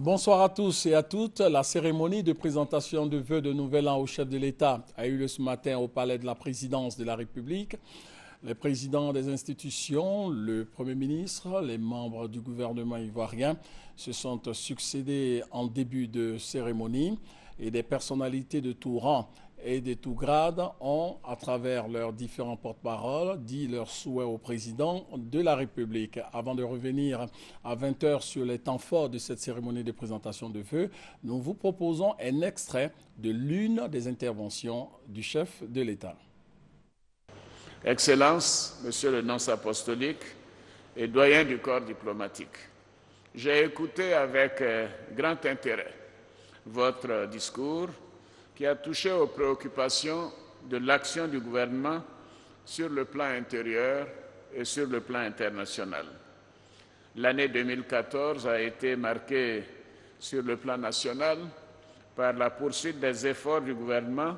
Bonsoir à tous et à toutes. La cérémonie de présentation de vœux de Nouvel An au chef de l'État a eu lieu ce matin au Palais de la Présidence de la République. Les présidents des institutions, le Premier ministre, les membres du gouvernement ivoirien se sont succédés en début de cérémonie et des personnalités de tout rang et de tout grade ont, à travers leurs différents porte-paroles, dit leurs souhaits au président de la République. Avant de revenir à 20 h sur les temps forts de cette cérémonie de présentation de vœux, nous vous proposons un extrait de l'une des interventions du chef de l'État. Excellences, Monsieur le nonce apostolique et doyen du corps diplomatique, j'ai écouté avec grand intérêt votre discours qui a touché aux préoccupations de l'action du gouvernement sur le plan intérieur et sur le plan international. L'année 2014 a été marquée sur le plan national par la poursuite des efforts du gouvernement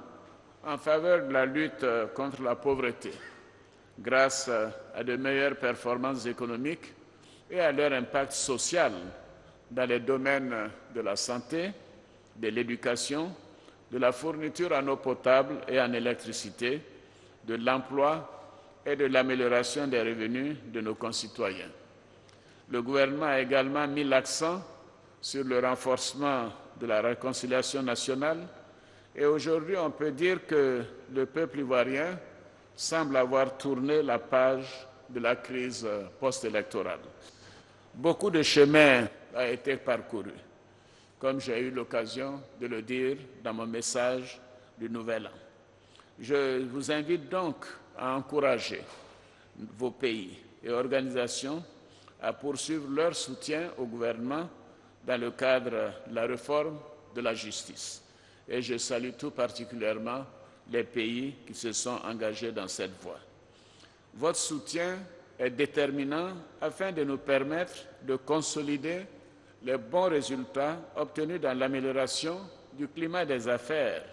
en faveur de la lutte contre la pauvreté, grâce à de meilleures performances économiques et à leur impact social dans les domaines de la santé, de l'éducation, de la fourniture en eau potable et en électricité, de l'emploi et de l'amélioration des revenus de nos concitoyens. Le gouvernement a également mis l'accent sur le renforcement de la réconciliation nationale et aujourd'hui on peut dire que le peuple ivoirien semble avoir tourné la page de la crise post-électorale. Beaucoup de chemin a été parcouru, comme j'ai eu l'occasion de le dire dans mon message du Nouvel An. Je vous invite donc à encourager vos pays et organisations à poursuivre leur soutien au gouvernement dans le cadre de la réforme de la justice. Et je salue tout particulièrement les pays qui se sont engagés dans cette voie. Votre soutien est déterminant afin de nous permettre de consolider les bons résultats obtenus dans l'amélioration du climat des affaires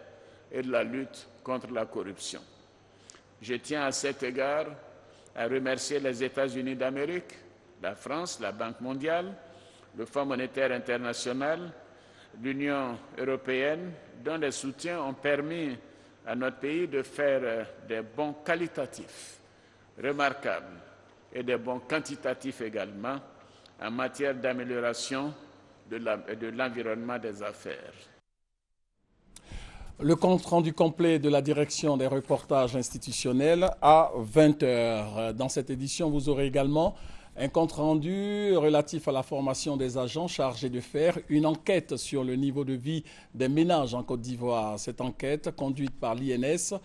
et de la lutte contre la corruption. Je tiens à cet égard à remercier les États-Unis d'Amérique, la France, la Banque mondiale, le Fonds monétaire international, l'Union européenne, dont les soutiens ont permis à notre pays de faire des bons qualitatifs remarquables et des bons quantitatifs également en matière d'amélioration de l'environnement des affaires. Le compte-rendu complet de la direction des reportages institutionnels à 20 h. Dans cette édition, vous aurez également un compte-rendu relatif à la formation des agents chargés de faire une enquête sur le niveau de vie des ménages en Côte d'Ivoire. Cette enquête, conduite par l'INS,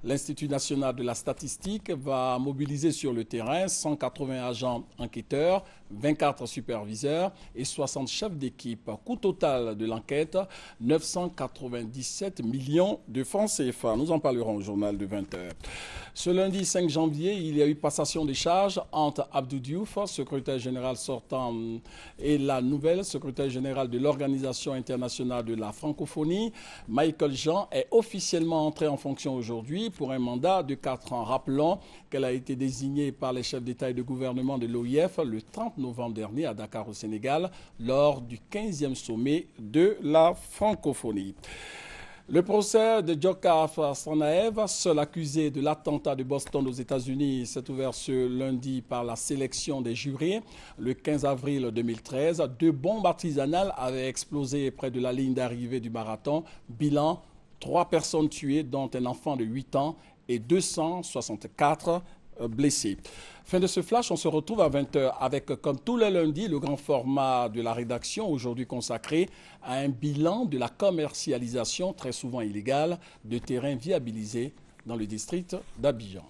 l'Institut national de la statistique, va mobiliser sur le terrain 180 agents enquêteurs, 24 superviseurs et 60 chefs d'équipe. Coût total de l'enquête, 997 millions de francs CFA. Nous en parlerons au journal de 20 h. Ce lundi 5 janvier, il y a eu passation des charges entre Abdou Diouf, secrétaire général sortant, et la nouvelle secrétaire générale de l'Organisation internationale de la francophonie. Michael Jean est officiellement entrée en fonction aujourd'hui pour un mandat de 4 ans. Rappelons qu'elle a été désignée par les chefs d'État et de gouvernement de l'OIF le 30 novembre dernier à Dakar au Sénégal lors du 15e sommet de la francophonie. Le procès de Djokaf Tsarnaev, seul accusé de l'attentat de Boston aux États-Unis, s'est ouvert ce lundi par la sélection des jurés. Le 15 avril 2013, 2 bombes artisanales avaient explosé près de la ligne d'arrivée du marathon. Bilan, 3 personnes tuées, dont un enfant de 8 ans et 264 blessés. Fin de ce flash, on se retrouve à 20 h avec, comme tous les lundis, le grand format de la rédaction, aujourd'hui consacré à un bilan de la commercialisation, très souvent illégale, de terrains viabilisés dans le district d'Abidjan.